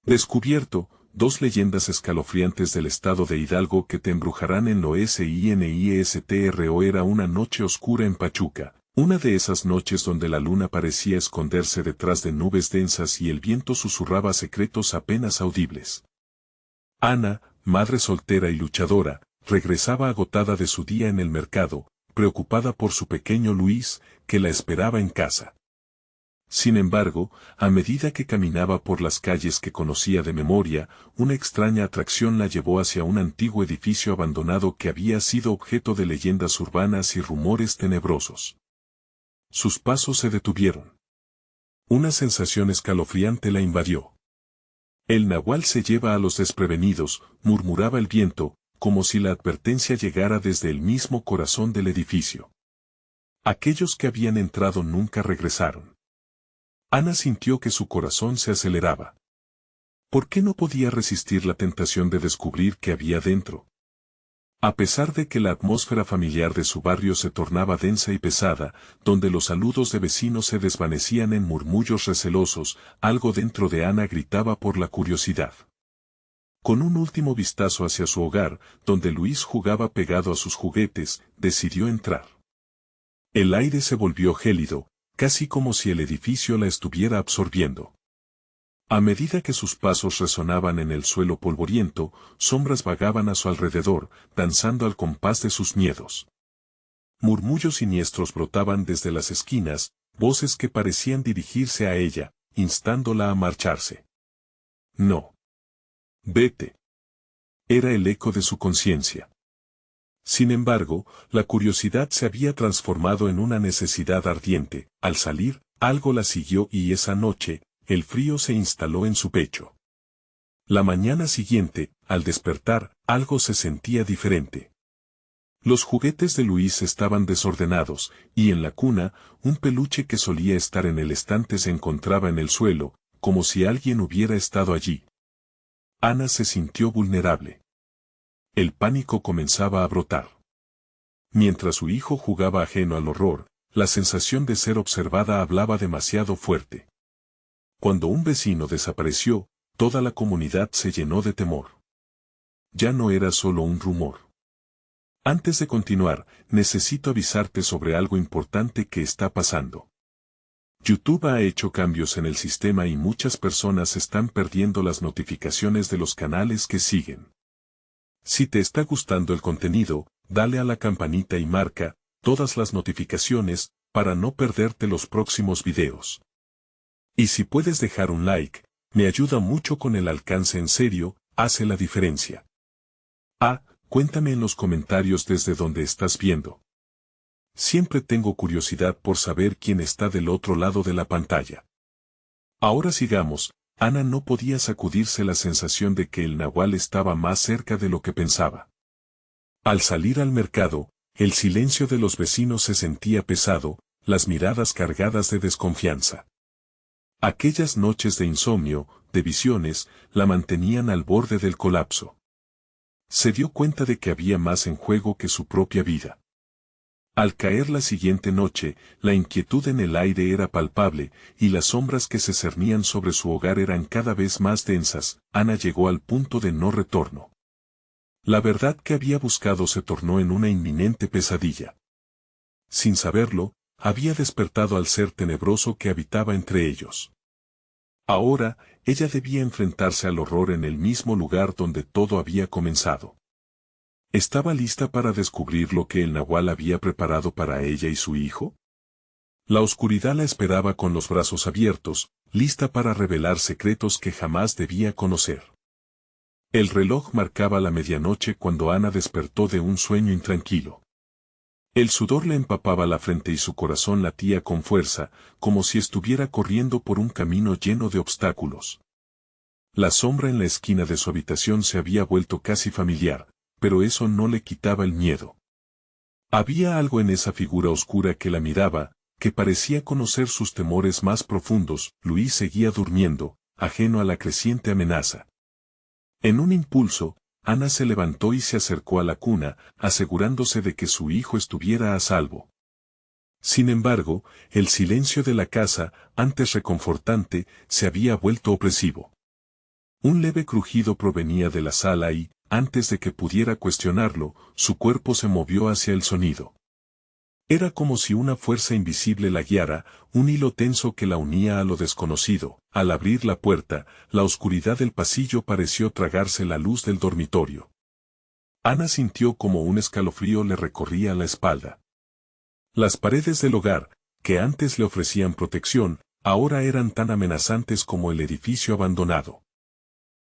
Descubierto, 2 leyendas escalofriantes del estado de Hidalgo que te embrujarán en lo SINISTRO. Era una noche oscura en Pachuca, una de esas noches donde la luna parecía esconderse detrás de nubes densas y el viento susurraba secretos apenas audibles. Ana, madre soltera y luchadora, regresaba agotada de su día en el mercado, preocupada por su pequeño Luis, que la esperaba en casa. Sin embargo, a medida que caminaba por las calles que conocía de memoria, una extraña atracción la llevó hacia un antiguo edificio abandonado que había sido objeto de leyendas urbanas y rumores tenebrosos. Sus pasos se detuvieron. Una sensación escalofriante la invadió. El nahual se lleva a los desprevenidos, murmuraba el viento, como si la advertencia llegara desde el mismo corazón del edificio. Aquellos que habían entrado nunca regresaron. Ana sintió que su corazón se aceleraba. ¿Por qué no podía resistir la tentación de descubrir qué había dentro? A pesar de que la atmósfera familiar de su barrio se tornaba densa y pesada, donde los saludos de vecinos se desvanecían en murmullos recelosos, algo dentro de Ana gritaba por la curiosidad. Con un último vistazo hacia su hogar, donde Luis jugaba pegado a sus juguetes, decidió entrar. El aire se volvió gélido, casi como si el edificio la estuviera absorbiendo. A medida que sus pasos resonaban en el suelo polvoriento, sombras vagaban a su alrededor, danzando al compás de sus miedos. Murmullos siniestros brotaban desde las esquinas, voces que parecían dirigirse a ella, instándola a marcharse. No. Vete. Era el eco de su conciencia. Sin embargo, la curiosidad se había transformado en una necesidad ardiente. Al salir, algo la siguió y esa noche, el frío se instaló en su pecho. La mañana siguiente, al despertar, algo se sentía diferente. Los juguetes de Luis estaban desordenados, y en la cuna, un peluche que solía estar en el estante se encontraba en el suelo, como si alguien hubiera estado allí. Ana se sintió vulnerable. El pánico comenzaba a brotar. Mientras su hijo jugaba ajeno al horror, la sensación de ser observada hablaba demasiado fuerte. Cuando un vecino desapareció, toda la comunidad se llenó de temor. Ya no era solo un rumor. Antes de continuar, necesito avisarte sobre algo importante que está pasando. YouTube ha hecho cambios en el sistema y muchas personas están perdiendo las notificaciones de los canales que siguen. Si te está gustando el contenido, dale a la campanita y marca todas las notificaciones para no perderte los próximos videos. Y si puedes dejar un like, me ayuda mucho con el alcance, en serio, hace la diferencia. Cuéntame en los comentarios desde donde estás viendo. Siempre tengo curiosidad por saber quién está del otro lado de la pantalla. Ahora sigamos. Ana no podía sacudirse la sensación de que el nahual estaba más cerca de lo que pensaba. Al salir al mercado, el silencio de los vecinos se sentía pesado, las miradas cargadas de desconfianza. Aquellas noches de insomnio, de visiones, la mantenían al borde del colapso. Se dio cuenta de que había más en juego que su propia vida. Al caer la siguiente noche, la inquietud en el aire era palpable, y las sombras que se cernían sobre su hogar eran cada vez más densas. Ana llegó al punto de no retorno. La verdad que había buscado se tornó en una inminente pesadilla. Sin saberlo, había despertado al ser tenebroso que habitaba entre ellos. Ahora, ella debía enfrentarse al horror en el mismo lugar donde todo había comenzado. ¿Estaba lista para descubrir lo que el nahual había preparado para ella y su hijo? La oscuridad la esperaba con los brazos abiertos, lista para revelar secretos que jamás debía conocer. El reloj marcaba la medianoche cuando Ana despertó de un sueño intranquilo. El sudor le empapaba la frente y su corazón latía con fuerza, como si estuviera corriendo por un camino lleno de obstáculos. La sombra en la esquina de su habitación se había vuelto casi familiar, pero eso no le quitaba el miedo. Había algo en esa figura oscura que la miraba, que parecía conocer sus temores más profundos. Luis seguía durmiendo, ajeno a la creciente amenaza. En un impulso, Ana se levantó y se acercó a la cuna, asegurándose de que su hijo estuviera a salvo. Sin embargo, el silencio de la casa, antes reconfortante, se había vuelto opresivo. Un leve crujido provenía de la sala y, antes de que pudiera cuestionarlo, su cuerpo se movió hacia el sonido. Era como si una fuerza invisible la guiara, un hilo tenso que la unía a lo desconocido. Al abrir la puerta, la oscuridad del pasillo pareció tragarse la luz del dormitorio. Ana sintió como un escalofrío le recorría la espalda. Las paredes del hogar, que antes le ofrecían protección, ahora eran tan amenazantes como el edificio abandonado.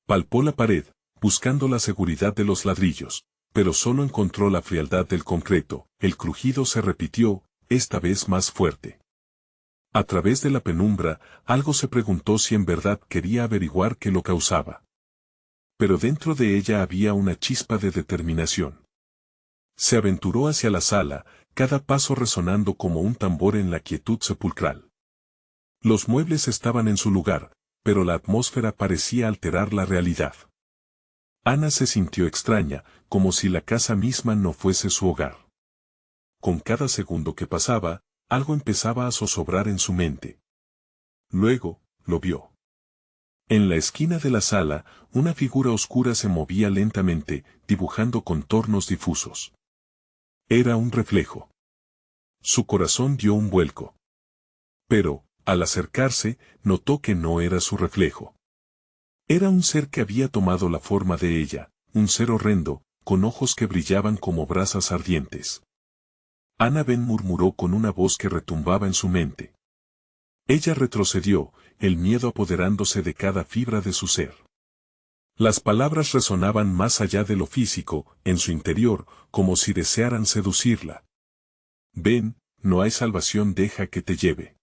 Palpó la pared, buscando la seguridad de los ladrillos, pero solo encontró la frialdad del concreto. El crujido se repitió, esta vez más fuerte. A través de la penumbra, algo se preguntó si en verdad quería averiguar qué lo causaba. Pero dentro de ella había una chispa de determinación. Se aventuró hacia la sala, cada paso resonando como un tambor en la quietud sepulcral. Los muebles estaban en su lugar, pero la atmósfera parecía alterar la realidad. Ana se sintió extraña, como si la casa misma no fuese su hogar. Con cada segundo que pasaba, algo empezaba a zozobrar en su mente. Luego, lo vio. En la esquina de la sala, una figura oscura se movía lentamente, dibujando contornos difusos. Era un reflejo. Su corazón dio un vuelco. Pero, al acercarse, notó que no era su reflejo. Era un ser que había tomado la forma de ella, un ser horrendo, con ojos que brillaban como brasas ardientes. Annabeth murmuró con una voz que retumbaba en su mente. Ella retrocedió, el miedo apoderándose de cada fibra de su ser. Las palabras resonaban más allá de lo físico, en su interior, como si desearan seducirla. Ven, no hay salvación, deja que te lleve.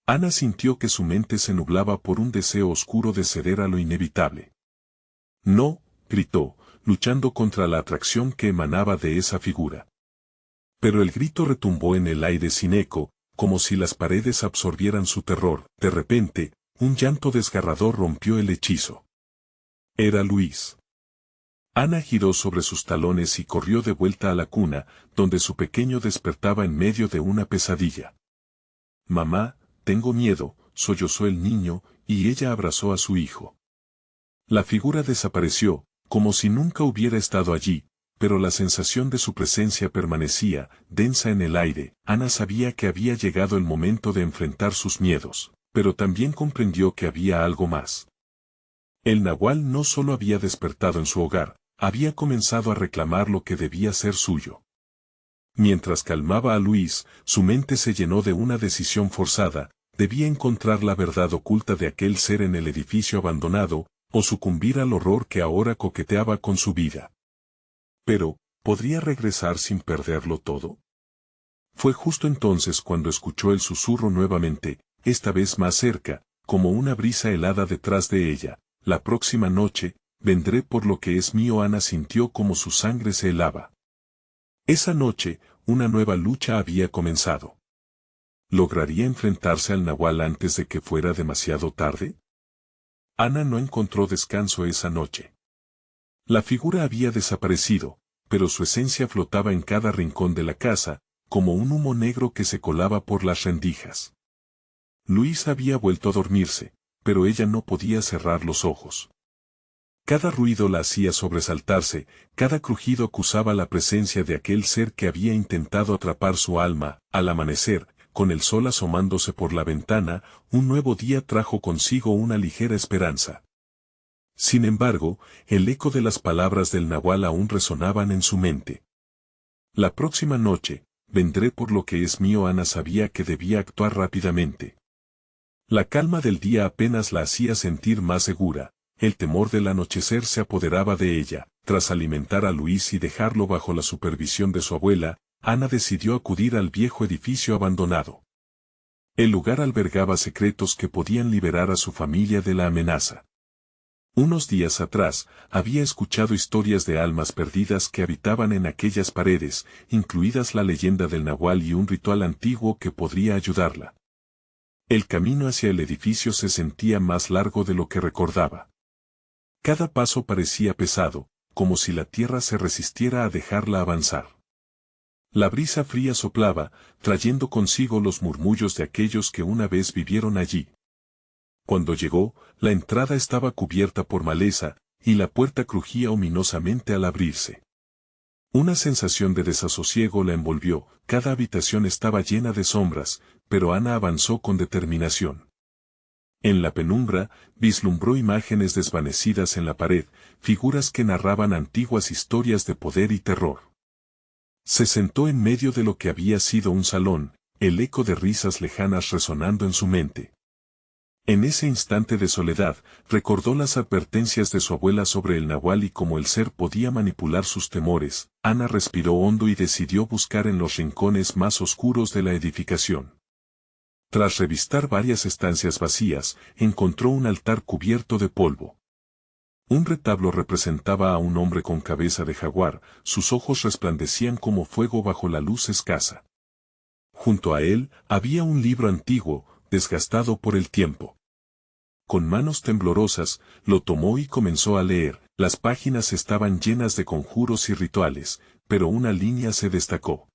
Ana sintió que su mente se nublaba por un deseo oscuro de ceder a lo inevitable. No, gritó, luchando contra la atracción que emanaba de esa figura. Pero el grito retumbó en el aire sin eco, como si las paredes absorbieran su terror. De repente, un llanto desgarrador rompió el hechizo. Era Luis. Ana giró sobre sus talones y corrió de vuelta a la cuna, donde su pequeño despertaba en medio de una pesadilla. Mamá, tengo miedo, sollozó el niño, y ella abrazó a su hijo. La figura desapareció, como si nunca hubiera estado allí, pero la sensación de su presencia permanecía, densa en el aire. Ana sabía que había llegado el momento de enfrentar sus miedos, pero también comprendió que había algo más. El nahual no solo había despertado en su hogar, había comenzado a reclamar lo que debía ser suyo. Mientras calmaba a Luis, su mente se llenó de una decisión forzada: debía encontrar la verdad oculta de aquel ser en el edificio abandonado, o sucumbir al horror que ahora coqueteaba con su vida. Pero, ¿podría regresar sin perderlo todo? Fue justo entonces cuando escuchó el susurro nuevamente, esta vez más cerca, como una brisa helada detrás de ella. La próxima noche, vendré por lo que es mío. Ana sintió como su sangre se helaba. Esa noche, una nueva lucha había comenzado. ¿Lograría enfrentarse al nahual antes de que fuera demasiado tarde? Ana no encontró descanso esa noche. La figura había desaparecido, pero su esencia flotaba en cada rincón de la casa, como un humo negro que se colaba por las rendijas. Luis había vuelto a dormirse, pero ella no podía cerrar los ojos. Cada ruido la hacía sobresaltarse, cada crujido acusaba la presencia de aquel ser que había intentado atrapar su alma. Al amanecer, con el sol asomándose por la ventana, un nuevo día trajo consigo una ligera esperanza. Sin embargo, el eco de las palabras del nahual aún resonaban en su mente. La próxima noche, vendré por lo que es mío. Ana sabía que debía actuar rápidamente. La calma del día apenas la hacía sentir más segura. El temor del anochecer se apoderaba de ella. Tras alimentar a Luis y dejarlo bajo la supervisión de su abuela, Ana decidió acudir al viejo edificio abandonado. El lugar albergaba secretos que podían liberar a su familia de la amenaza. Unos días atrás, había escuchado historias de almas perdidas que habitaban en aquellas paredes, incluidas la leyenda del nahual y un ritual antiguo que podría ayudarla. El camino hacia el edificio se sentía más largo de lo que recordaba. Cada paso parecía pesado, como si la tierra se resistiera a dejarla avanzar. La brisa fría soplaba, trayendo consigo los murmullos de aquellos que una vez vivieron allí. Cuando llegó, la entrada estaba cubierta por maleza, y la puerta crujía ominosamente al abrirse. Una sensación de desasosiego la envolvió, cada habitación estaba llena de sombras, pero Ana avanzó con determinación. En la penumbra, vislumbró imágenes desvanecidas en la pared, figuras que narraban antiguas historias de poder y terror. Se sentó en medio de lo que había sido un salón, el eco de risas lejanas resonando en su mente. En ese instante de soledad, recordó las advertencias de su abuela sobre el nahual y cómo el ser podía manipular sus temores. Ana respiró hondo y decidió buscar en los rincones más oscuros de la edificación. Tras revistar varias estancias vacías, encontró un altar cubierto de polvo. Un retablo representaba a un hombre con cabeza de jaguar, sus ojos resplandecían como fuego bajo la luz escasa. Junto a él, había un libro antiguo, desgastado por el tiempo. Con manos temblorosas, lo tomó y comenzó a leer. Las páginas estaban llenas de conjuros y rituales, pero una línea se destacó.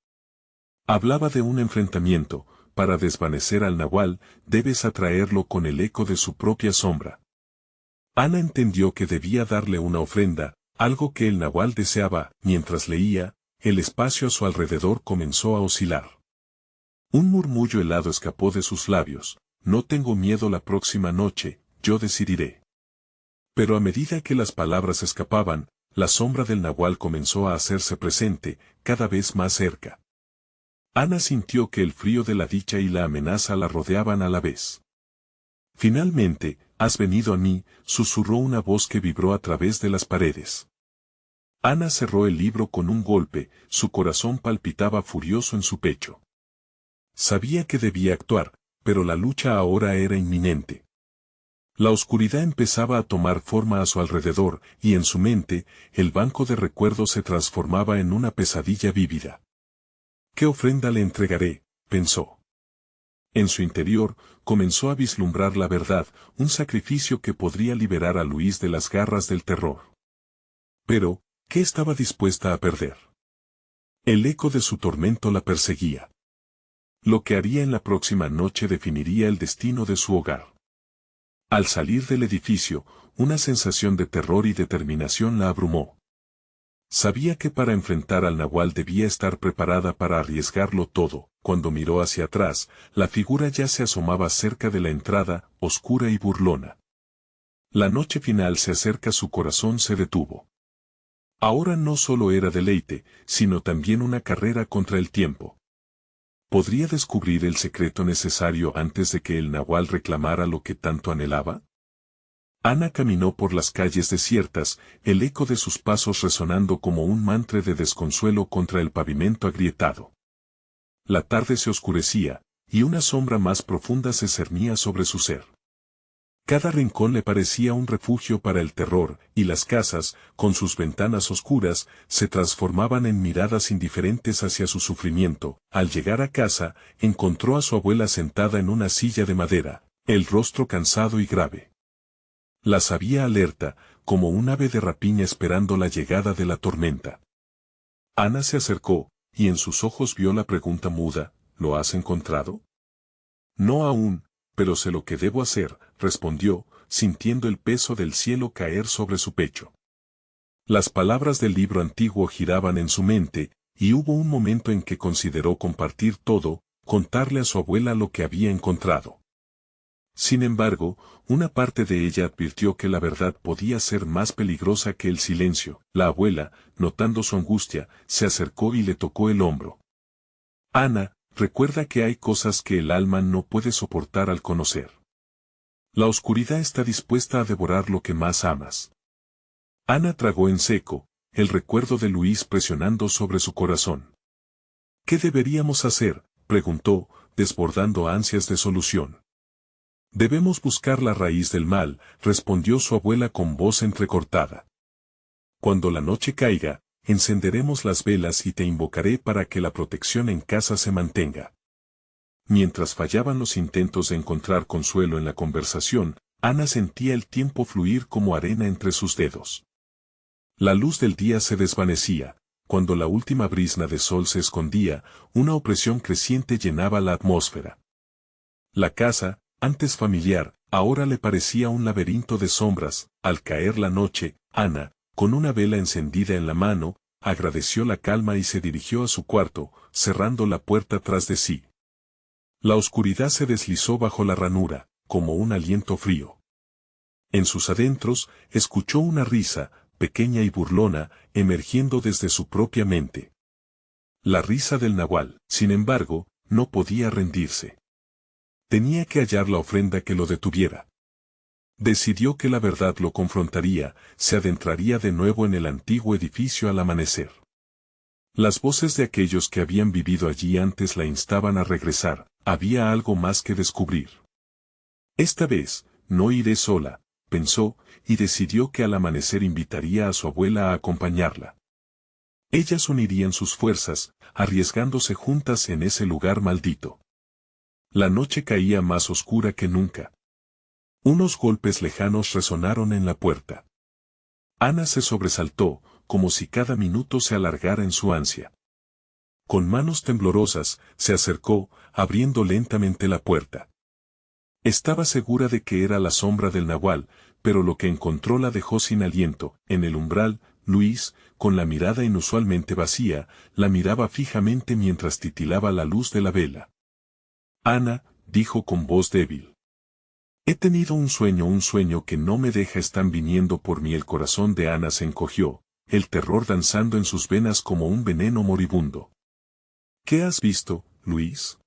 Hablaba de un enfrentamiento. Para desvanecer al nahual, debes atraerlo con el eco de su propia sombra. Ana entendió que debía darle una ofrenda, algo que el nahual deseaba. Mientras leía, el espacio a su alrededor comenzó a oscilar. Un murmullo helado escapó de sus labios. No tengo miedo la próxima noche, yo decidiré. Pero a medida que las palabras escapaban, la sombra del nahual comenzó a hacerse presente, cada vez más cerca. Ana sintió que el frío de la dicha y la amenaza la rodeaban a la vez. Finalmente, has venido a mí, susurró una voz que vibró a través de las paredes. Ana cerró el libro con un golpe, su corazón palpitaba furioso en su pecho. Sabía que debía actuar, pero la lucha ahora era inminente. La oscuridad empezaba a tomar forma a su alrededor, y en su mente, el banco de recuerdos se transformaba en una pesadilla vívida. ¿Qué ofrenda le entregaré?, pensó. En su interior, comenzó a vislumbrar la verdad, un sacrificio que podría liberar a Luis de las garras del terror. Pero, ¿qué estaba dispuesta a perder? El eco de su tormento la perseguía. Lo que haría en la próxima noche definiría el destino de su hogar. Al salir del edificio, una sensación de terror y determinación la abrumó. Sabía que para enfrentar al nahual debía estar preparada para arriesgarlo todo. Cuando miró hacia atrás, la figura ya se asomaba cerca de la entrada, oscura y burlona. La noche final se acerca, su corazón se detuvo. Ahora no solo era deleite, sino también una carrera contra el tiempo. ¿Podría descubrir el secreto necesario antes de que el nahual reclamara lo que tanto anhelaba? Ana caminó por las calles desiertas, el eco de sus pasos resonando como un mantra de desconsuelo contra el pavimento agrietado. La tarde se oscurecía, y una sombra más profunda se cernía sobre su ser. Cada rincón le parecía un refugio para el terror, y las casas, con sus ventanas oscuras, se transformaban en miradas indiferentes hacia su sufrimiento. Al llegar a casa, encontró a su abuela sentada en una silla de madera, el rostro cansado y grave. La sabía alerta, como un ave de rapiña esperando la llegada de la tormenta. Ana se acercó, y en sus ojos vio la pregunta muda, ¿lo has encontrado? No aún, pero sé lo que debo hacer, respondió, sintiendo el peso del cielo caer sobre su pecho. Las palabras del libro antiguo giraban en su mente, y hubo un momento en que consideró compartir todo, contarle a su abuela lo que había encontrado. Sin embargo, una parte de ella advirtió que la verdad podía ser más peligrosa que el silencio. La abuela, notando su angustia, se acercó y le tocó el hombro. Ana, recuerda que hay cosas que el alma no puede soportar al conocer. La oscuridad está dispuesta a devorar lo que más amas. Ana tragó en seco, el recuerdo de Luis presionando sobre su corazón. ¿Qué deberíamos hacer?, preguntó, desbordando ansias de solución. Debemos buscar la raíz del mal, respondió su abuela con voz entrecortada. Cuando la noche caiga, encenderemos las velas y te invocaré para que la protección en casa se mantenga. Mientras fallaban los intentos de encontrar consuelo en la conversación, Ana sentía el tiempo fluir como arena entre sus dedos. La luz del día se desvanecía, cuando la última brizna de sol se escondía, una opresión creciente llenaba la atmósfera. La casa, antes familiar, Ahora le parecía un laberinto de sombras. Al caer la noche, Ana, con una vela encendida en la mano, agradeció la calma y se dirigió a su cuarto, cerrando la puerta tras de sí. La oscuridad se deslizó bajo la ranura, como un aliento frío. En sus adentros, escuchó una risa, pequeña y burlona, emergiendo desde su propia mente. La risa del nahual, sin embargo, no podía rendirse. Tenía que hallar la ofrenda que lo detuviera. Decidió que la verdad lo confrontaría, se adentraría de nuevo en el antiguo edificio al amanecer. Las voces de aquellos que habían vivido allí antes la instaban a regresar, había algo más que descubrir. Esta vez, no iré sola, pensó, y decidió que al amanecer invitaría a su abuela a acompañarla. Ellas unirían sus fuerzas, arriesgándose juntas en ese lugar maldito. La noche caía más oscura que nunca. Unos golpes lejanos resonaron en la puerta. Ana se sobresaltó, como si cada minuto se alargara en su ansia. Con manos temblorosas, se acercó, abriendo lentamente la puerta. Estaba segura de que era la sombra del nahual, pero lo que encontró la dejó sin aliento. En el umbral, Luis, con la mirada inusualmente vacía, la miraba fijamente mientras titilaba la luz de la vela. Ana, dijo con voz débil. He tenido un sueño que no me deja, están viniendo por mí. El corazón de Ana se encogió, el terror danzando en sus venas como un veneno moribundo. ¿Qué has visto, Luis?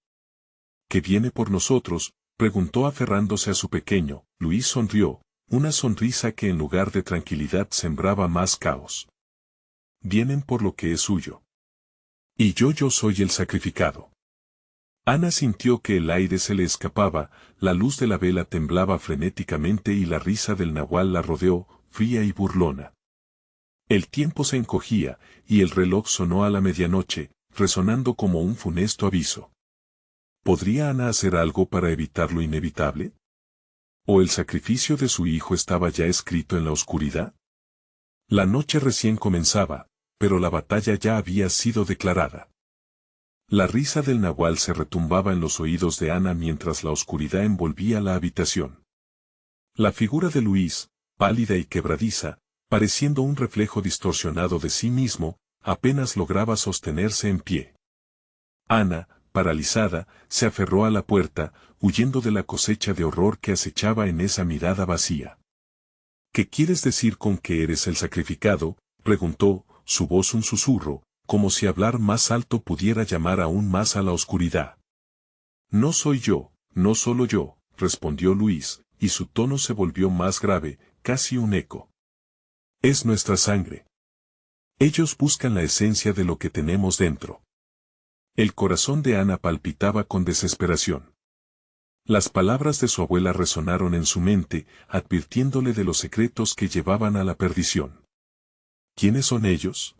¿Qué viene por nosotros? Preguntó aferrándose a su pequeño. Luis sonrió, una sonrisa que en lugar de tranquilidad sembraba más caos. Vienen por lo que es suyo. Y yo soy el sacrificado. Ana sintió que el aire se le escapaba, la luz de la vela temblaba frenéticamente y la risa del nahual la rodeó, fría y burlona. El tiempo se encogía, y el reloj sonó a la medianoche, resonando como un funesto aviso. ¿Podría Ana hacer algo para evitar lo inevitable? ¿O el sacrificio de su hijo estaba ya escrito en la oscuridad? La noche recién comenzaba, pero la batalla ya había sido declarada. La risa del nahual se retumbaba en los oídos de Ana mientras la oscuridad envolvía la habitación. La figura de Luis, pálida y quebradiza, pareciendo un reflejo distorsionado de sí mismo, apenas lograba sostenerse en pie. Ana, paralizada, se aferró a la puerta, huyendo de la cosecha de horror que acechaba en esa mirada vacía. ¿Qué quieres decir con que eres el sacrificado?, preguntó, su voz un susurro, como si hablar más alto pudiera llamar aún más a la oscuridad. No soy yo, no solo yo, respondió Luis, y su tono se volvió más grave, casi un eco. Es nuestra sangre. Ellos buscan la esencia de lo que tenemos dentro. El corazón de Ana palpitaba con desesperación. Las palabras de su abuela resonaron en su mente, advirtiéndole de los secretos que llevaban a la perdición. ¿Quiénes son ellos?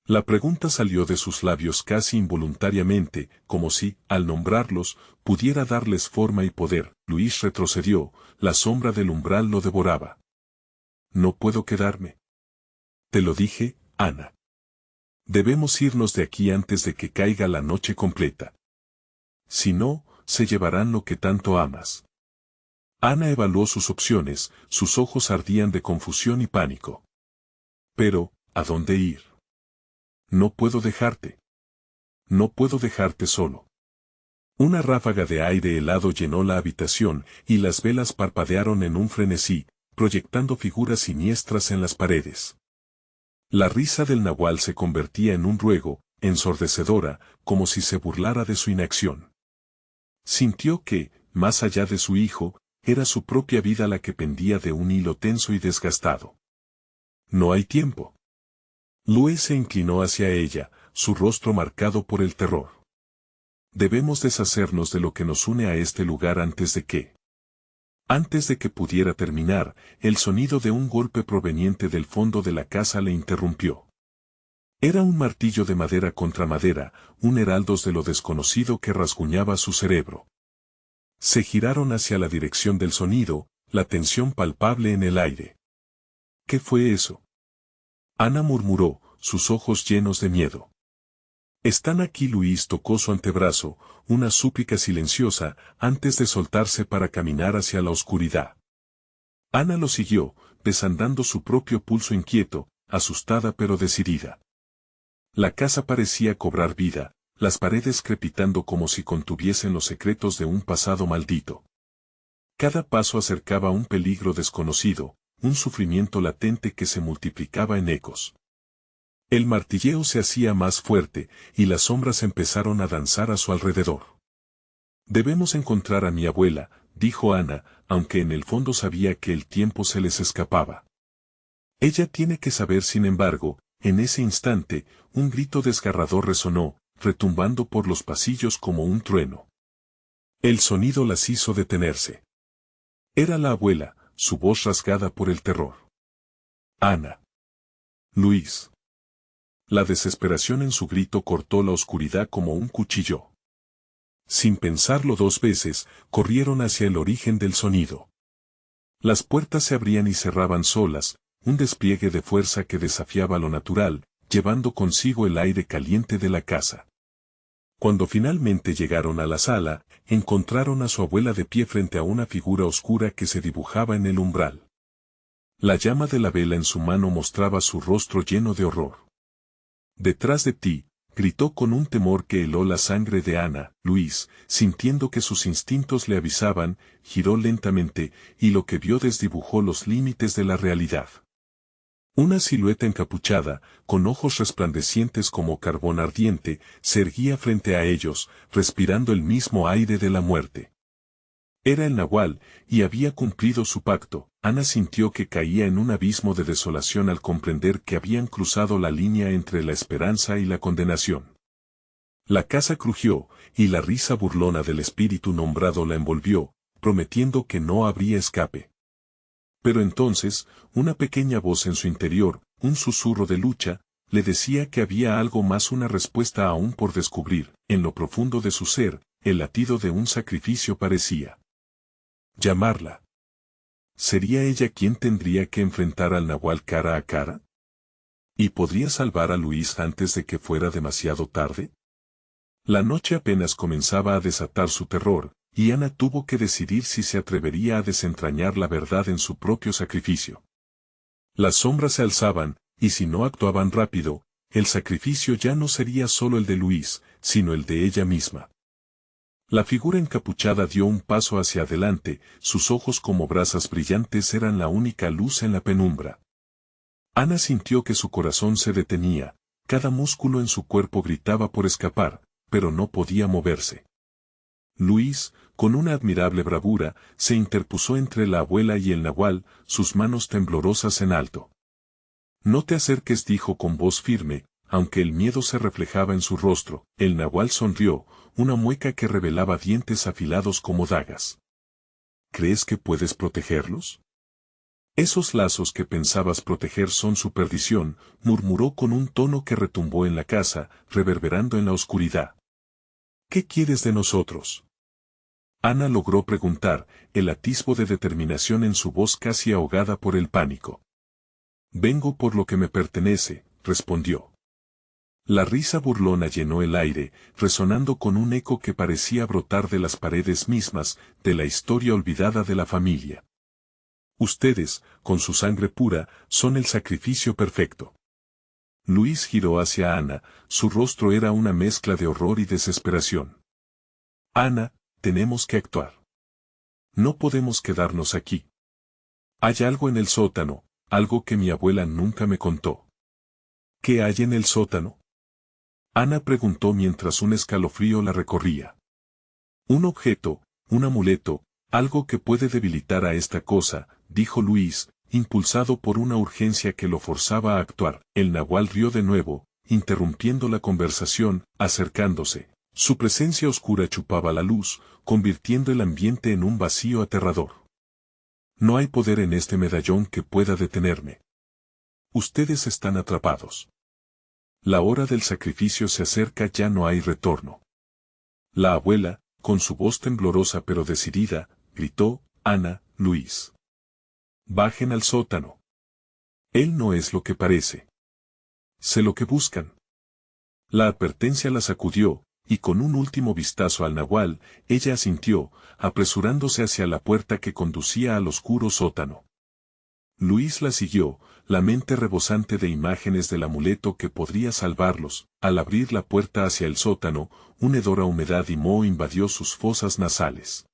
La pregunta salió de sus labios casi involuntariamente, como si, al nombrarlos, pudiera darles forma y poder. Luis retrocedió, la sombra del umbral lo devoraba. No puedo quedarme. Te lo dije, Ana. Debemos irnos de aquí antes de que caiga la noche completa. Si no, se llevarán lo que tanto amas. Ana evaluó sus opciones, sus ojos ardían de confusión y pánico. Pero, ¿a dónde ir? No puedo dejarte. No puedo dejarte solo. Una ráfaga de aire helado llenó la habitación y las velas parpadearon en un frenesí, proyectando figuras siniestras en las paredes. La risa del nahual se convertía en un ruego, ensordecedora, como si se burlara de su inacción. Sintió que, más allá de su hijo, era su propia vida la que pendía de un hilo tenso y desgastado. No hay tiempo. Luis se inclinó hacia ella, su rostro marcado por el terror. Debemos deshacernos de lo que nos une a este lugar antes de que... Antes de que pudiera terminar, el sonido de un golpe proveniente del fondo de la casa le interrumpió. Era un martillo de madera contra madera, un heraldos de lo desconocido que rasguñaba su cerebro. Se giraron hacia la dirección del sonido, la tensión palpable en el aire. ¿Qué fue eso? Ana murmuró, sus ojos llenos de miedo. Están aquí. Luis tocó su antebrazo, una súplica silenciosa, antes de soltarse para caminar hacia la oscuridad. Ana lo siguió, desandando su propio pulso inquieto, asustada pero decidida. La casa parecía cobrar vida, las paredes crepitando como si contuviesen los secretos de un pasado maldito. Cada paso acercaba un peligro desconocido, un sufrimiento latente que se multiplicaba en ecos. El martilleo se hacía más fuerte, y las sombras empezaron a danzar a su alrededor. Debemos encontrar a mi abuela, dijo Ana, aunque en el fondo sabía que el tiempo se les escapaba. Ella tiene que saber. Sin embargo, en ese instante, un grito desgarrador resonó, retumbando por los pasillos como un trueno. El sonido las hizo detenerse. Era la abuela, su voz rasgada por el terror. Ana. Luis. La desesperación en su grito cortó la oscuridad como un cuchillo. Sin pensarlo dos veces, corrieron hacia el origen del sonido. Las puertas se abrían y cerraban solas, un despliegue de fuerza que desafiaba lo natural, llevando consigo el aire caliente de la casa. Cuando finalmente llegaron a la sala, encontraron a su abuela de pie frente a una figura oscura que se dibujaba en el umbral. La llama de la vela en su mano mostraba su rostro lleno de horror. «Detrás de ti», gritó con un temor que heló la sangre de Ana. Luis, sintiendo que sus instintos le avisaban, giró lentamente, y lo que vio desdibujó los límites de la realidad. Una silueta encapuchada, con ojos resplandecientes como carbón ardiente, se erguía frente a ellos, respirando el mismo aire de la muerte. Era el Nahual, y había cumplido su pacto. Ana sintió que caía en un abismo de desolación al comprender que habían cruzado la línea entre la esperanza y la condenación. La casa crujió, y la risa burlona del espíritu nombrado la envolvió, prometiendo que no habría escape. Pero entonces, una pequeña voz en su interior, un susurro de lucha, le decía que había algo más, una respuesta aún por descubrir. En lo profundo de su ser, el latido de un sacrificio parecía llamarla. ¿Sería ella quien tendría que enfrentar al Nahual cara a cara? ¿Y podría salvar a Luis antes de que fuera demasiado tarde? La noche apenas comenzaba a desatar su terror, y Ana tuvo que decidir si se atrevería a desentrañar la verdad en su propio sacrificio. Las sombras se alzaban, y si no actuaban rápido, el sacrificio ya no sería solo el de Luis, sino el de ella misma. La figura encapuchada dio un paso hacia adelante, sus ojos como brasas brillantes eran la única luz en la penumbra. Ana sintió que su corazón se detenía, cada músculo en su cuerpo gritaba por escapar, pero no podía moverse. Luis, con una admirable bravura, se interpuso entre la abuela y el Nahual, sus manos temblorosas en alto. «No te acerques», dijo con voz firme, aunque el miedo se reflejaba en su rostro. El Nahual sonrió, una mueca que revelaba dientes afilados como dagas. «¿Crees que puedes protegerlos? Esos lazos que pensabas proteger son su perdición», murmuró con un tono que retumbó en la casa, reverberando en la oscuridad. «¿Qué quieres de nosotros?». Ana logró preguntar, el atisbo de determinación en su voz casi ahogada por el pánico. «Vengo por lo que me pertenece», respondió. La risa burlona llenó el aire, resonando con un eco que parecía brotar de las paredes mismas, de la historia olvidada de la familia. «Ustedes, con su sangre pura, son el sacrificio perfecto». Luis giró hacia Ana, su rostro era una mezcla de horror y desesperación. «Ana, tenemos que actuar. No podemos quedarnos aquí. Hay algo en el sótano, algo que mi abuela nunca me contó». «¿Qué hay en el sótano?». Ana preguntó mientras un escalofrío la recorría. «Un objeto, un amuleto, algo que puede debilitar a esta cosa», dijo Luis, impulsado por una urgencia que lo forzaba a actuar. El Nahual rió de nuevo, interrumpiendo la conversación, acercándose. Su presencia oscura chupaba la luz, convirtiendo el ambiente en un vacío aterrador. «No hay poder en este medallón que pueda detenerme. Ustedes están atrapados. La hora del sacrificio se acerca, ya no hay retorno». La abuela, con su voz temblorosa pero decidida, gritó: «Ana, Luis. Bajen al sótano. Él no es lo que parece. Sé lo que buscan». La advertencia la sacudió, y con un último vistazo al nahual, ella asintió, apresurándose hacia la puerta que conducía al oscuro sótano. Luis la siguió, la mente rebosante de imágenes del amuleto que podría salvarlos. Al abrir la puerta hacia el sótano, un hedor a humedad y moho invadió sus fosas nasales.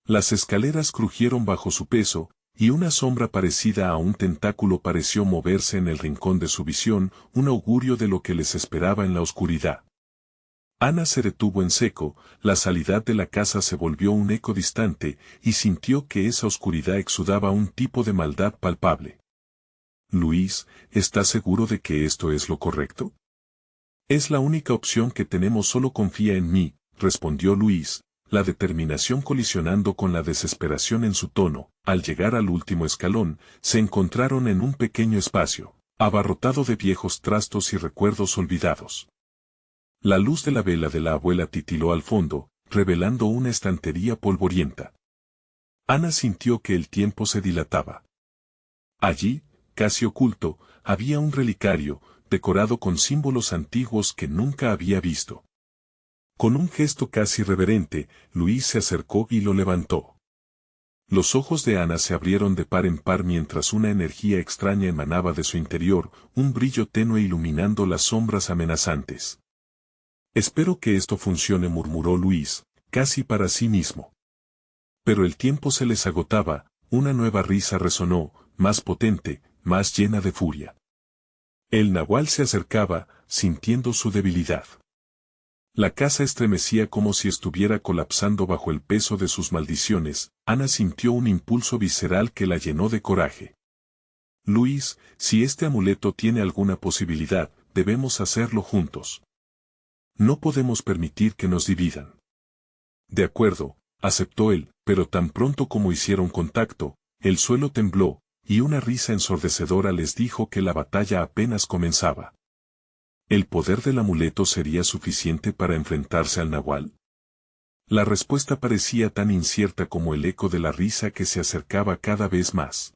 Las escaleras crujieron bajo su peso, y una sombra parecida a un tentáculo pareció moverse en el rincón de su visión, un augurio de lo que les esperaba en la oscuridad. Ana se detuvo en seco, la salidad de la casa se volvió un eco distante, y sintió que esa oscuridad exudaba un tipo de maldad palpable. Luis, ¿estás seguro de que esto es lo correcto? Es la única opción que tenemos, solo confía en mí, respondió Luis, la determinación colisionando con la desesperación en su tono. Al llegar al último escalón, se encontraron en un pequeño espacio, abarrotado de viejos trastos y recuerdos olvidados. La luz de la vela de la abuela titiló al fondo, revelando una estantería polvorienta. Ana sintió que el tiempo se dilataba. Allí, casi oculto, había un relicario, decorado con símbolos antiguos que nunca había visto. Con un gesto casi reverente, Luis se acercó y lo levantó. Los ojos de Ana se abrieron de par en par mientras una energía extraña emanaba de su interior, un brillo tenue iluminando las sombras amenazantes. Espero que esto funcione, murmuró Luis, casi para sí mismo. Pero el tiempo se les agotaba, una nueva risa resonó, más potente, más llena de furia. El nahual se acercaba, sintiendo su debilidad. La casa estremecía como si estuviera colapsando bajo el peso de sus maldiciones. Ana sintió un impulso visceral que la llenó de coraje. Luis, si este amuleto tiene alguna posibilidad, debemos hacerlo juntos. No podemos permitir que nos dividan. De acuerdo, aceptó él, pero tan pronto como hicieron contacto, el suelo tembló, y una risa ensordecedora les dijo que la batalla apenas comenzaba. ¿El poder del amuleto sería suficiente para enfrentarse al nahual? La respuesta parecía tan incierta como el eco de la risa que se acercaba cada vez más.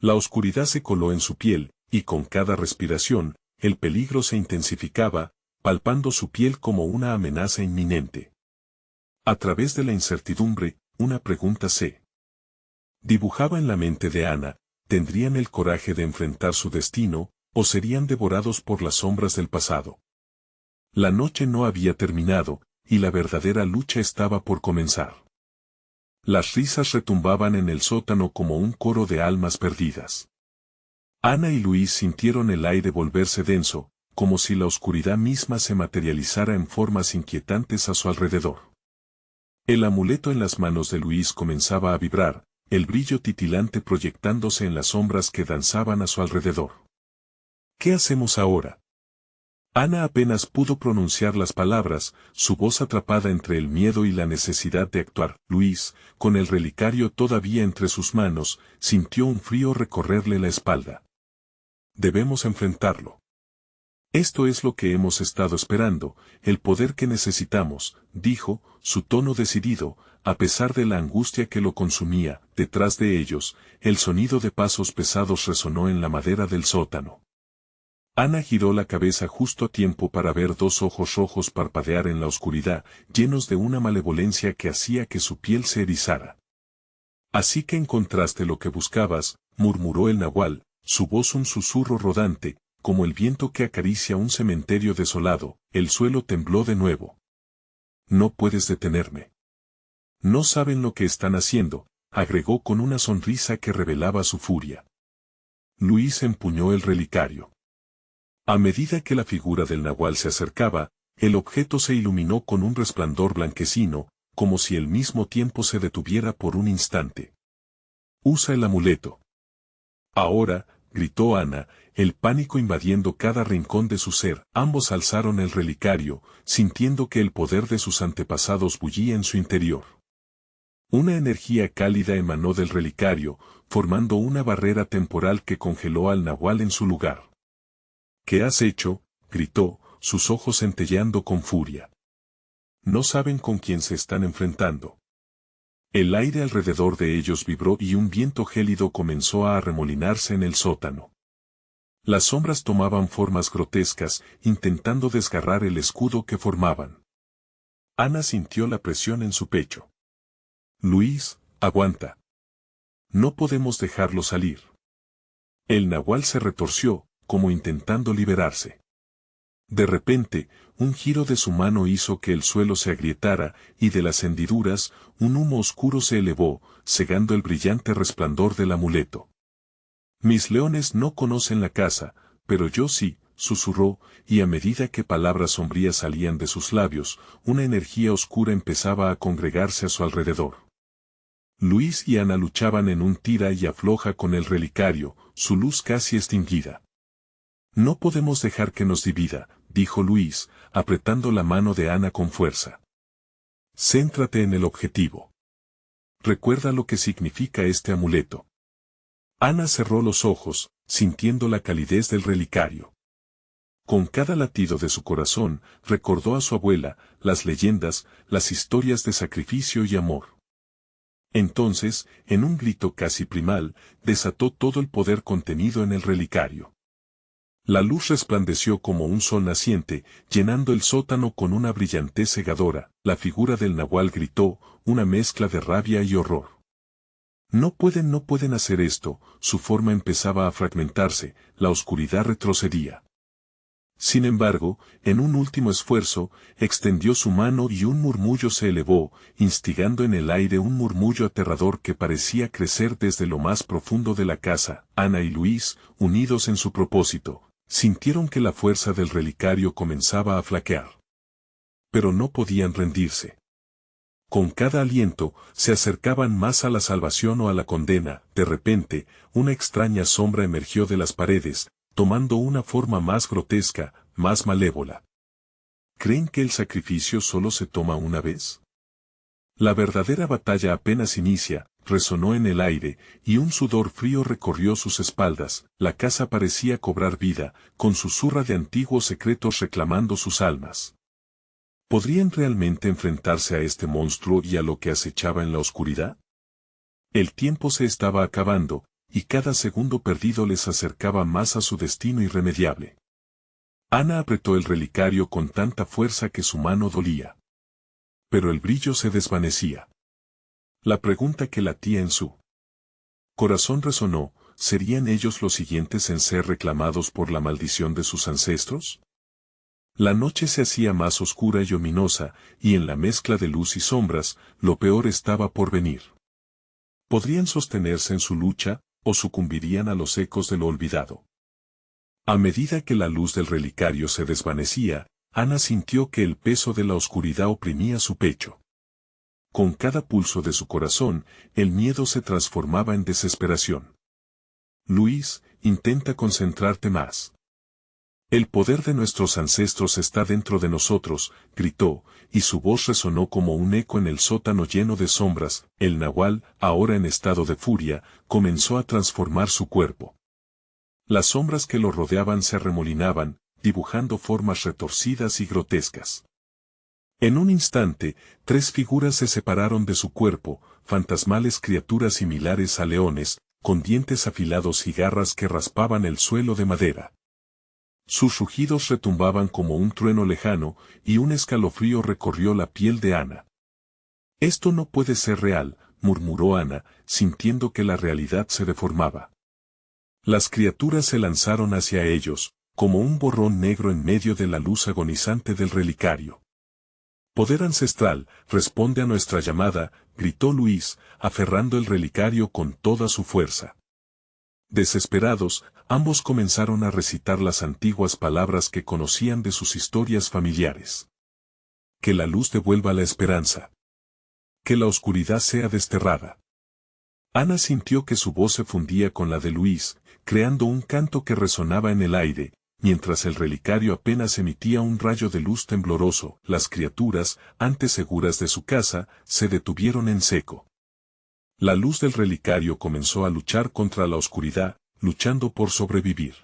La oscuridad se coló en su piel, y con cada respiración, el peligro se intensificaba, palpando su piel como una amenaza inminente. A través de la incertidumbre, una pregunta se dibujaba en la mente de Ana: ¿tendrían el coraje de enfrentar su destino, o serían devorados por las sombras del pasado? La noche no había terminado, y la verdadera lucha estaba por comenzar. Las risas retumbaban en el sótano como un coro de almas perdidas. Ana y Luis sintieron el aire volverse denso, como si la oscuridad misma se materializara en formas inquietantes a su alrededor. El amuleto en las manos de Luis comenzaba a vibrar, el brillo titilante proyectándose en las sombras que danzaban a su alrededor. ¿Qué hacemos ahora? Ana apenas pudo pronunciar las palabras, su voz atrapada entre el miedo y la necesidad de actuar. Luis, con el relicario todavía entre sus manos, sintió un frío recorrerle la espalda. Debemos enfrentarlo. Esto es lo que hemos estado esperando, el poder que necesitamos, dijo, su tono decidido, a pesar de la angustia que lo consumía. Detrás de ellos, el sonido de pasos pesados resonó en la madera del sótano. Ana giró la cabeza justo a tiempo para ver dos ojos rojos parpadear en la oscuridad, llenos de una malevolencia que hacía que su piel se erizara. Así que encontraste lo que buscabas, murmuró el nahual, su voz un susurro rodante, como el viento que acaricia un cementerio desolado. El suelo tembló de nuevo. No puedes detenerme. No saben lo que están haciendo, agregó con una sonrisa que revelaba su furia. Luis empuñó el relicario. A medida que la figura del nahual se acercaba, el objeto se iluminó con un resplandor blanquecino, como si el mismo tiempo se detuviera por un instante. Usa el amuleto. Ahora, gritó Ana, el pánico invadiendo cada rincón de su ser. Ambos alzaron el relicario, sintiendo que el poder de sus antepasados bullía en su interior. Una energía cálida emanó del relicario, formando una barrera temporal que congeló al nahual en su lugar. ¿Qué has hecho?, gritó, sus ojos centelleando con furia. No saben con quién se están enfrentando. El aire alrededor de ellos vibró y un viento gélido comenzó a arremolinarse en el sótano. Las sombras tomaban formas grotescas, intentando desgarrar el escudo que formaban. Ana sintió la presión en su pecho. Luis, aguanta. No podemos dejarlo salir. El nahual se retorció, como intentando liberarse. De repente, un giro de su mano hizo que el suelo se agrietara, y de las hendiduras, un humo oscuro se elevó, cegando el brillante resplandor del amuleto. Mis leones no conocen la casa, pero yo sí, susurró, y a medida que palabras sombrías salían de sus labios, una energía oscura empezaba a congregarse a su alrededor. Luis y Ana luchaban en un tira y afloja con el relicario, su luz casi extinguida. No podemos dejar que nos divida, dijo Luis, apretando la mano de Ana con fuerza. Céntrate en el objetivo. Recuerda lo que significa este amuleto. Ana cerró los ojos, sintiendo la calidez del relicario. Con cada latido de su corazón, recordó a su abuela, las leyendas, las historias de sacrificio y amor. Entonces, en un grito casi primal, desató todo el poder contenido en el relicario. La luz resplandeció como un sol naciente, llenando el sótano con una brillantez cegadora. La figura del nahual gritó, una mezcla de rabia y horror. No pueden hacer esto, su forma empezaba a fragmentarse, la oscuridad retrocedía. Sin embargo, en un último esfuerzo, extendió su mano y un murmullo se elevó, instigando en el aire un murmullo aterrador que parecía crecer desde lo más profundo de la casa. Ana y Luis, unidos en su propósito, sintieron que la fuerza del relicario comenzaba a flaquear. Pero no podían rendirse. Con cada aliento, se acercaban más a la salvación o a la condena. De repente, una extraña sombra emergió de las paredes, tomando una forma más grotesca, más malévola. ¿Creen que el sacrificio solo se toma una vez? La verdadera batalla apenas inicia, resonó en el aire, y un sudor frío recorrió sus espaldas. La casa parecía cobrar vida, con susurra de antiguos secretos reclamando sus almas. ¿Podrían realmente enfrentarse a este monstruo y a lo que acechaba en la oscuridad? El tiempo se estaba acabando, y cada segundo perdido les acercaba más a su destino irremediable. Ana apretó el relicario con tanta fuerza que su mano dolía. Pero el brillo se desvanecía. La pregunta que latía en su corazón resonó, ¿serían ellos los siguientes en ser reclamados por la maldición de sus ancestros? La noche se hacía más oscura y ominosa, y en la mezcla de luz y sombras, lo peor estaba por venir. ¿Podrían sostenerse en su lucha, o sucumbirían a los ecos de lo olvidado? A medida que la luz del relicario se desvanecía, Ana sintió que el peso de la oscuridad oprimía su pecho. Con cada pulso de su corazón, el miedo se transformaba en desesperación. Luis, intenta concentrarte más. El poder de nuestros ancestros está dentro de nosotros, gritó, y su voz resonó como un eco en el sótano lleno de sombras. El nahual, ahora en estado de furia, comenzó a transformar su cuerpo. Las sombras que lo rodeaban se arremolinaban, dibujando formas retorcidas y grotescas. En un instante, 3 figuras se separaron de su cuerpo, fantasmales criaturas similares a leones, con dientes afilados y garras que raspaban el suelo de madera. Sus rugidos retumbaban como un trueno lejano, y un escalofrío recorrió la piel de Ana. Esto no puede ser real, murmuró Ana, sintiendo que la realidad se deformaba. Las criaturas se lanzaron hacia ellos, como un borrón negro en medio de la luz agonizante del relicario. Poder ancestral, responde a nuestra llamada, gritó Luis, aferrando el relicario con toda su fuerza. Desesperados, ambos comenzaron a recitar las antiguas palabras que conocían de sus historias familiares. Que la luz devuelva la esperanza. Que la oscuridad sea desterrada. Ana sintió que su voz se fundía con la de Luis, creando un canto que resonaba en el aire, mientras el relicario apenas emitía un rayo de luz tembloroso. Las criaturas, antes seguras de su casa, se detuvieron en seco. La luz del relicario comenzó a luchar contra la oscuridad, luchando por sobrevivir.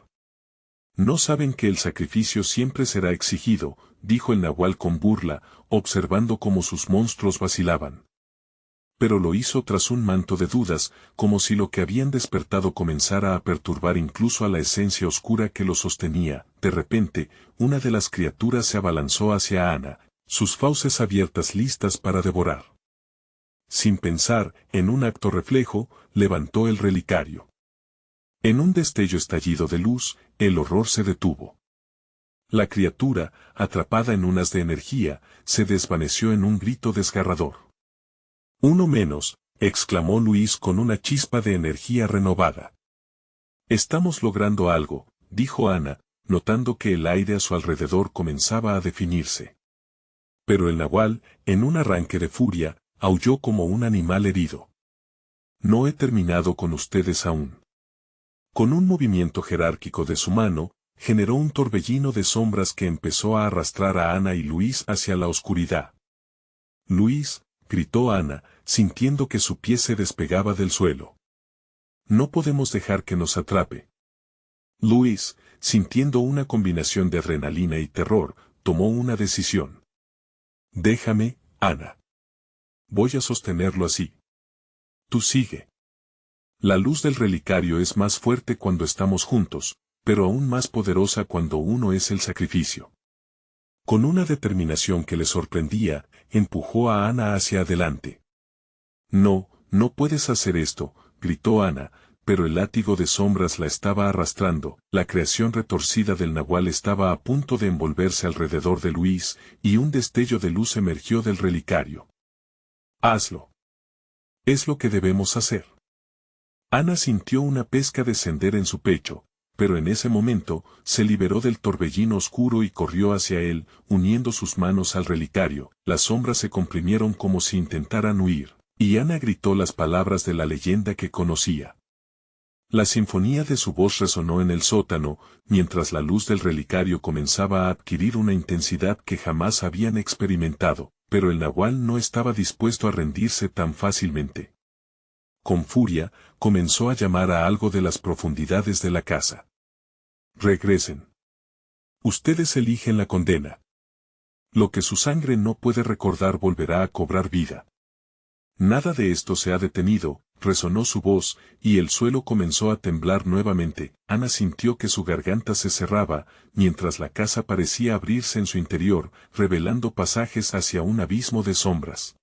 No saben que el sacrificio siempre será exigido, dijo el nahual con burla, observando cómo sus monstruos vacilaban. pero lo hizo tras un manto de dudas, como si lo que habían despertado comenzara a perturbar incluso a la esencia oscura que lo sostenía. De repente, una de las criaturas se abalanzó hacia Ana, sus fauces abiertas listas para devorar. Sin pensar, en un acto reflejo, levantó el relicario. En un destello estallido de luz, el horror se detuvo. La criatura, atrapada en unas de energía, se desvaneció en un grito desgarrador. Uno menos, exclamó Luis con una chispa de energía renovada. Estamos logrando algo, dijo Ana, notando que el aire a su alrededor comenzaba a definirse. Pero el nahual, en un arranque de furia, aulló como un animal herido. No he terminado con ustedes aún. Con un movimiento jerárquico de su mano, generó un torbellino de sombras que empezó a arrastrar a Ana y Luis hacia la oscuridad. Luis, gritó Ana, sintiendo que su pie se despegaba del suelo. No podemos dejar que nos atrape. Luis, sintiendo una combinación de adrenalina y terror, tomó una decisión. Déjame, Ana. Voy a sostenerlo así. Tú sigue. La luz del relicario es más fuerte cuando estamos juntos, pero aún más poderosa cuando uno es el sacrificio. Con una determinación que le sorprendía, empujó a Ana hacia adelante. No, no puedes hacer esto, gritó Ana, pero el látigo de sombras la estaba arrastrando, la creación retorcida del nahual estaba a punto de envolverse alrededor de Luis, y un destello de luz emergió del relicario. Hazlo. Es lo que debemos hacer. Ana sintió una pesca descender en su pecho, pero en ese momento, se liberó del torbellino oscuro y corrió hacia él, uniendo sus manos al relicario. Las sombras se comprimieron como si intentaran huir, y Ana gritó las palabras de la leyenda que conocía. La sinfonía de su voz resonó en el sótano, mientras la luz del relicario comenzaba a adquirir una intensidad que jamás habían experimentado, pero el nahual no estaba dispuesto a rendirse tan fácilmente. Con furia, comenzó a llamar a algo de las profundidades de la casa. Regresen. Ustedes eligen la condena. Lo que su sangre no puede recordar volverá a cobrar vida. Nada de esto se ha detenido, resonó su voz, y el suelo comenzó a temblar nuevamente. Ana sintió que su garganta se cerraba, mientras la casa parecía abrirse en su interior, revelando pasajes hacia un abismo de sombras.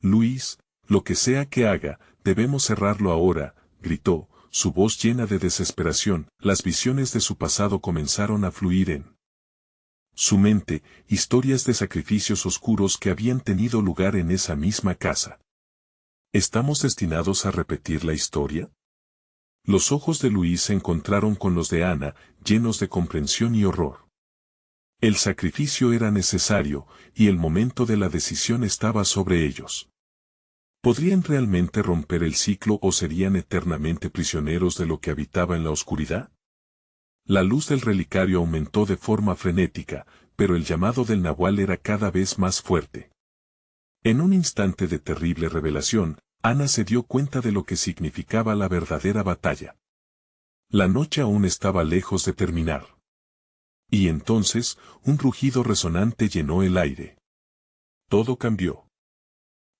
Luis, lo que sea que haga, debemos cerrarlo ahora, gritó, su voz llena de desesperación. Las visiones de su pasado comenzaron a fluir en su mente, historias de sacrificios oscuros que habían tenido lugar en esa misma casa. ¿Estamos destinados a repetir la historia? Los ojos de Luis se encontraron con los de Ana, llenos de comprensión y horror. El sacrificio era necesario, y el momento de la decisión estaba sobre ellos. ¿Podrían realmente romper el ciclo o serían eternamente prisioneros de lo que habitaba en la oscuridad? La luz del relicario aumentó de forma frenética, pero el llamado del nahual era cada vez más fuerte. En un instante de terrible revelación, Ana se dio cuenta de lo que significaba la verdadera batalla. La noche aún estaba lejos de terminar. Y entonces, un rugido resonante llenó el aire. Todo cambió.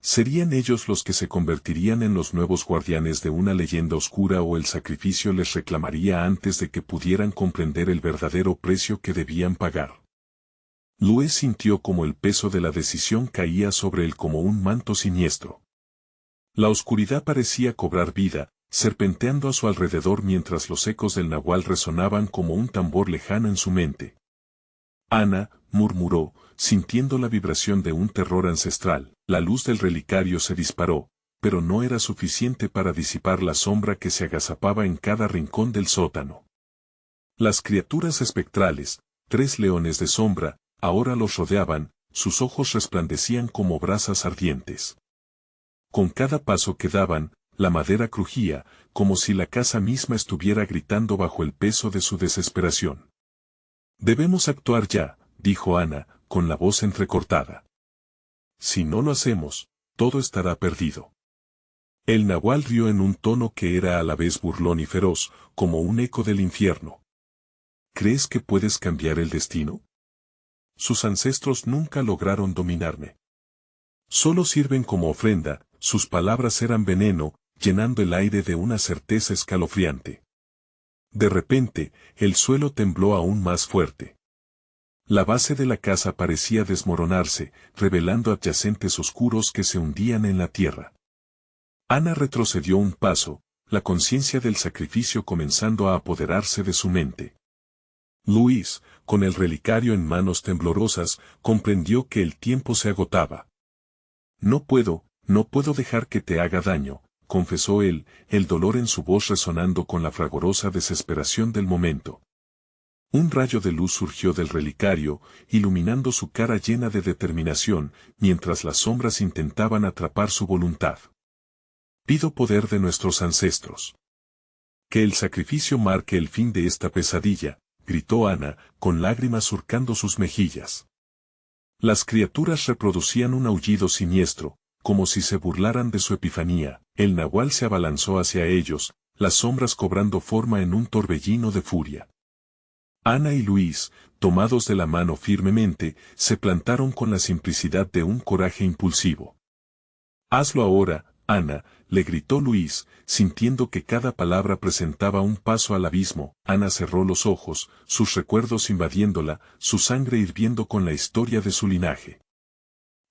¿Serían ellos los que se convertirían en los nuevos guardianes de una leyenda oscura o el sacrificio les reclamaría antes de que pudieran comprender el verdadero precio que debían pagar? Luis sintió como el peso de la decisión caía sobre él como un manto siniestro. La oscuridad parecía cobrar vida, serpenteando a su alrededor mientras los ecos del nahual resonaban como un tambor lejano en su mente. Ana, murmuró, sintiendo la vibración de un terror ancestral. La luz del relicario se disparó, pero no era suficiente para disipar la sombra que se agazapaba en cada rincón del sótano. Las criaturas espectrales, 3 leones de sombra, ahora los rodeaban, sus ojos resplandecían como brasas ardientes. Con cada paso que daban, la madera crujía, como si la casa misma estuviera gritando bajo el peso de su desesperación. Debemos actuar ya, dijo Ana, con la voz entrecortada. Si no lo hacemos, todo estará perdido. El nahual rió en un tono que era a la vez burlón y feroz, como un eco del infierno. ¿Crees que puedes cambiar el destino? Sus ancestros nunca lograron dominarme. Solo sirven como ofrenda, sus palabras eran veneno, llenando el aire de una certeza escalofriante. De repente, el suelo tembló aún más fuerte. La base de la casa parecía desmoronarse, revelando adyacentes oscuros que se hundían en la tierra. Ana retrocedió un paso, la conciencia del sacrificio comenzando a apoderarse de su mente. Luis, con el relicario en manos temblorosas, comprendió que el tiempo se agotaba. No puedo dejar que te haga daño, confesó él, el dolor en su voz resonando con la fragorosa desesperación del momento. Un rayo de luz surgió del relicario, iluminando su cara llena de determinación, mientras las sombras intentaban atrapar su voluntad. Pido poder de nuestros ancestros. Que el sacrificio marque el fin de esta pesadilla, gritó Ana, con lágrimas surcando sus mejillas. Las criaturas reproducían un aullido siniestro, como si se burlaran de su epifanía. El nahual se abalanzó hacia ellos, las sombras cobrando forma en un torbellino de furia. Ana y Luis, tomados de la mano firmemente, se plantaron con la simplicidad de un coraje impulsivo. «Hazlo ahora, Ana», le gritó Luis, sintiendo que cada palabra presentaba un paso al abismo. Ana cerró los ojos, sus recuerdos invadiéndola, su sangre hirviendo con la historia de su linaje.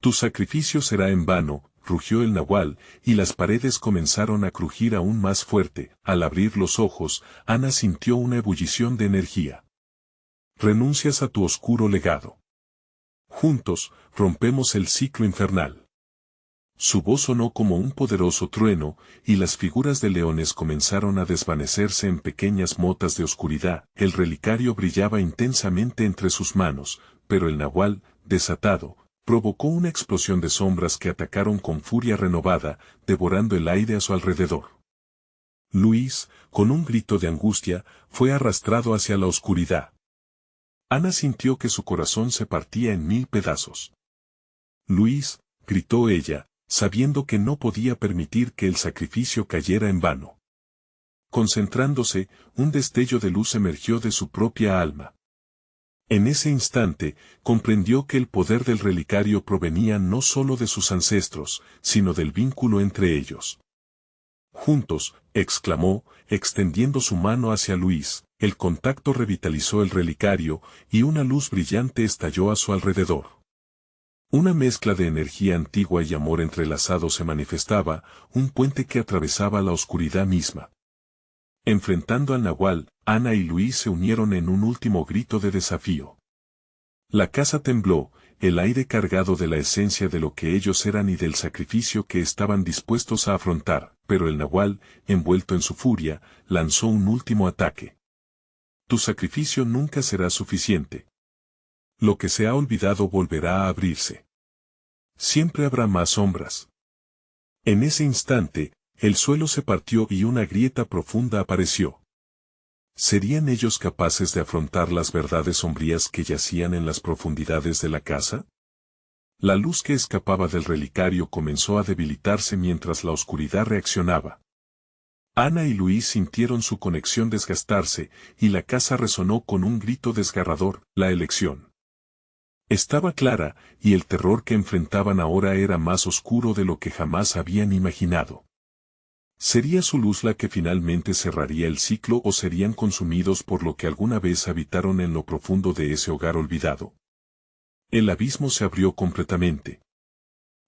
«Tu sacrificio será en vano», rugió el nahual, y las paredes comenzaron a crujir aún más fuerte. Al abrir los ojos, Ana sintió una ebullición de energía. «Renuncias a tu oscuro legado. Juntos, rompemos el ciclo infernal». Su voz sonó como un poderoso trueno, y las figuras de leones comenzaron a desvanecerse en pequeñas motas de oscuridad. El relicario brillaba intensamente entre sus manos, pero el nahual, desatado, provocó una explosión de sombras que atacaron con furia renovada, devorando el aire a su alrededor. Luis, con un grito de angustia, fue arrastrado hacia la oscuridad. Ana sintió que su corazón se partía en 1000 pedazos. «Luis», gritó ella, sabiendo que no podía permitir que el sacrificio cayera en vano. Concentrándose, un destello de luz emergió de su propia alma. En ese instante, comprendió que el poder del relicario provenía no solo de sus ancestros, sino del vínculo entre ellos. «Juntos», exclamó, extendiendo su mano hacia Luis. El contacto revitalizó el relicario, y una luz brillante estalló a su alrededor. Una mezcla de energía antigua y amor entrelazado se manifestaba, un puente que atravesaba la oscuridad misma. Enfrentando al nahual, Ana y Luis se unieron en un último grito de desafío. La casa tembló, el aire cargado de la esencia de lo que ellos eran y del sacrificio que estaban dispuestos a afrontar, pero el nahual, envuelto en su furia, lanzó un último ataque. «Tu sacrificio nunca será suficiente. Lo que se ha olvidado volverá a abrirse. Siempre habrá más sombras». En ese instante, el suelo se partió y una grieta profunda apareció. ¿Serían ellos capaces de afrontar las verdades sombrías que yacían en las profundidades de la casa? La luz que escapaba del relicario comenzó a debilitarse mientras la oscuridad reaccionaba. Ana y Luis sintieron su conexión desgastarse, y la casa resonó con un grito desgarrador: la elección estaba clara, y el terror que enfrentaban ahora era más oscuro de lo que jamás habían imaginado. ¿Sería su luz la que finalmente cerraría el ciclo o serían consumidos por lo que alguna vez habitaron en lo profundo de ese hogar olvidado? El abismo se abrió completamente.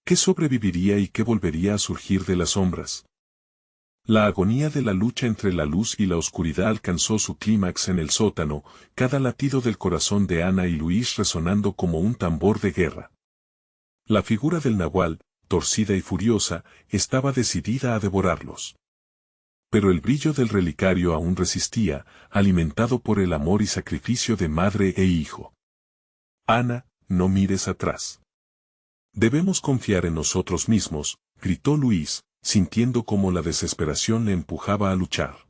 ¿Qué sobreviviría y qué volvería a surgir de las sombras? La agonía de la lucha entre la luz y la oscuridad alcanzó su clímax en el sótano, cada latido del corazón de Ana y Luis resonando como un tambor de guerra. La figura del nahual, torcida y furiosa, estaba decidida a devorarlos. Pero el brillo del relicario aún resistía, alimentado por el amor y sacrificio de madre e hijo. «Ana, no mires atrás. Debemos confiar en nosotros mismos», gritó Luis, sintiendo cómo la desesperación le empujaba a luchar.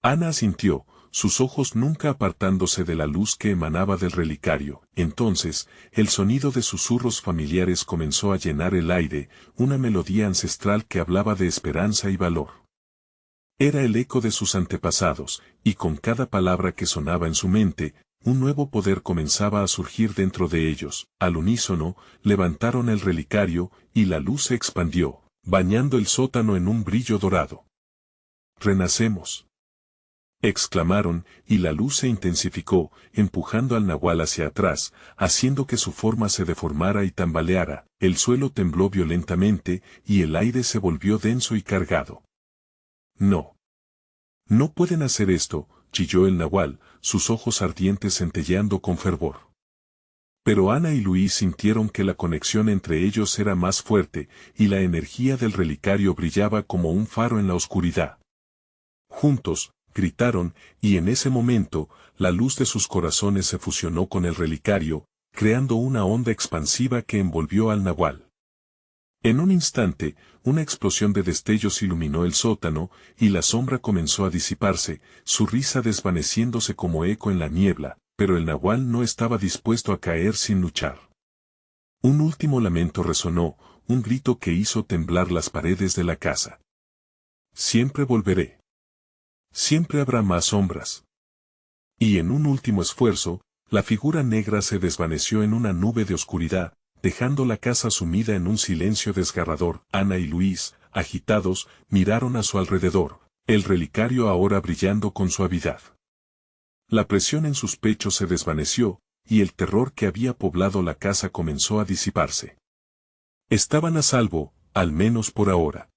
Ana asintió, sus ojos nunca apartándose de la luz que emanaba del relicario. Entonces, el sonido de susurros familiares comenzó a llenar el aire, una melodía ancestral que hablaba de esperanza y valor. Era el eco de sus antepasados, y con cada palabra que sonaba en su mente, un nuevo poder comenzaba a surgir dentro de ellos. Al unísono, levantaron el relicario, y la luz se expandió, bañando el sótano en un brillo dorado. «Renacemos», exclamaron, y la luz se intensificó, empujando al nahual hacia atrás, haciendo que su forma se deformara y tambaleara. El suelo tembló violentamente, y el aire se volvió denso y cargado. «No. No pueden hacer esto», chilló el nahual, sus ojos ardientes centelleando con fervor. Pero Ana y Luis sintieron que la conexión entre ellos era más fuerte, y la energía del relicario brillaba como un faro en la oscuridad. Juntos, gritaron, y en ese momento, la luz de sus corazones se fusionó con el relicario, creando una onda expansiva que envolvió al nahual. En un instante, una explosión de destellos iluminó el sótano, y la sombra comenzó a disiparse, su risa desvaneciéndose como eco en la niebla, pero el nahual no estaba dispuesto a caer sin luchar. Un último lamento resonó, un grito que hizo temblar las paredes de la casa. «Siempre volveré. Siempre habrá más sombras». Y en un último esfuerzo, la figura negra se desvaneció en una nube de oscuridad, dejando la casa sumida en un silencio desgarrador. Ana y Luis, agitados, miraron a su alrededor, el relicario ahora brillando con suavidad. La presión en sus pechos se desvaneció, y el terror que había poblado la casa comenzó a disiparse. Estaban a salvo, al menos por ahora.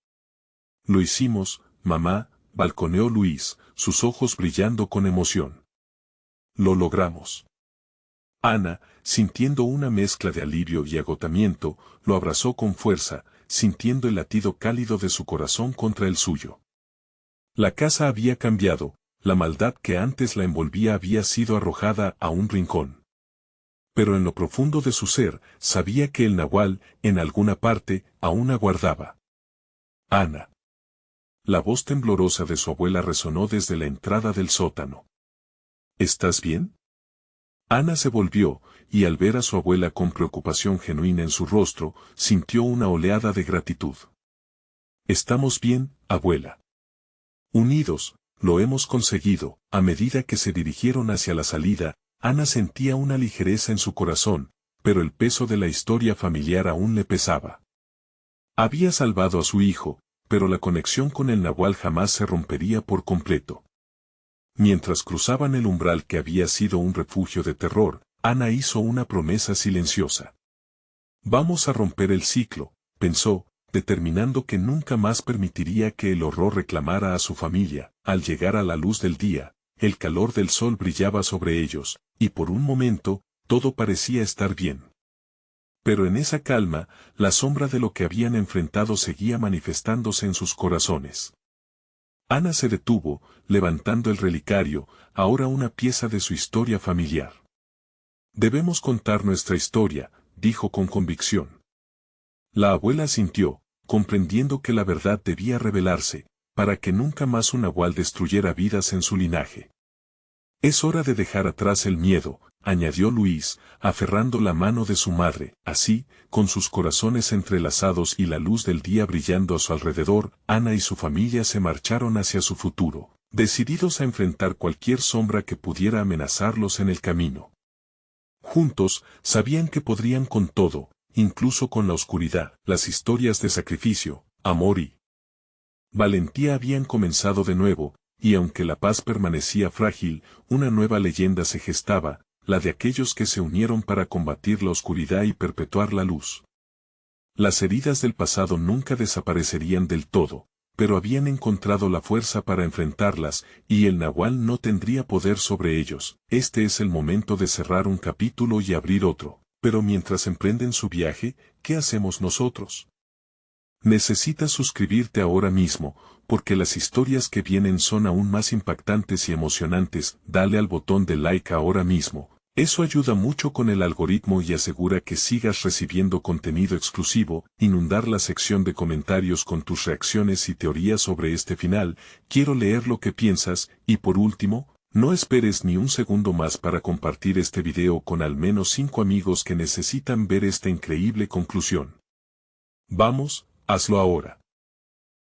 «Lo hicimos, mamá», balconeó Luis, sus ojos brillando con emoción. «Lo logramos». Ana, sintiendo una mezcla de alivio y agotamiento, lo abrazó con fuerza, sintiendo el latido cálido de su corazón contra el suyo. La casa había cambiado, la maldad que antes la envolvía había sido arrojada a un rincón. Pero en lo profundo de su ser, sabía que el nahual, en alguna parte, aún aguardaba. «Ana». La voz temblorosa de su abuela resonó desde la entrada del sótano. «¿Estás bien?». Ana se volvió, y al ver a su abuela con preocupación genuina en su rostro, sintió una oleada de gratitud. «Estamos bien, abuela. Unidos, lo hemos conseguido». A medida que se dirigieron hacia la salida, Ana sentía una ligereza en su corazón, pero el peso de la historia familiar aún le pesaba. Había salvado a su hijo, pero la conexión con el nahual jamás se rompería por completo. Mientras cruzaban el umbral que había sido un refugio de terror, Ana hizo una promesa silenciosa. «Vamos a romper el ciclo», pensó, determinando que nunca más permitiría que el horror reclamara a su familia. Al llegar a la luz del día, el calor del sol brillaba sobre ellos, y por un momento, todo parecía estar bien. Pero en esa calma, la sombra de lo que habían enfrentado seguía manifestándose en sus corazones. Ana se detuvo, levantando el relicario, ahora una pieza de su historia familiar. «Debemos contar nuestra historia», dijo con convicción. La abuela asintió, comprendiendo que la verdad debía revelarse, para que nunca más un nahual destruyera vidas en su linaje. «Es hora de dejar atrás el miedo», añadió Luis, aferrando la mano de su madre. Así, con sus corazones entrelazados y la luz del día brillando a su alrededor, Ana y su familia se marcharon hacia su futuro, decididos a enfrentar cualquier sombra que pudiera amenazarlos en el camino. Juntos, sabían que podrían con todo, incluso con la oscuridad. Las historias de sacrificio, amor y valentía habían comenzado de nuevo, y aunque la paz permanecía frágil, una nueva leyenda se gestaba, la de aquellos que se unieron para combatir la oscuridad y perpetuar la luz. Las heridas del pasado nunca desaparecerían del todo, pero habían encontrado la fuerza para enfrentarlas, y el nahual no tendría poder sobre ellos. Este es el momento de cerrar un capítulo y abrir otro. Pero mientras emprenden su viaje, ¿qué hacemos nosotros? Necesitas suscribirte ahora mismo, porque las historias que vienen son aún más impactantes y emocionantes. Dale al botón de like ahora mismo. Eso ayuda mucho con el algoritmo y asegura que sigas recibiendo contenido exclusivo. Inundar la sección de comentarios con tus reacciones y teorías sobre este final. Quiero leer lo que piensas. Y por último, no esperes ni un segundo más para compartir este video con al menos 5 amigos que necesitan ver esta increíble conclusión. Vamos, hazlo ahora.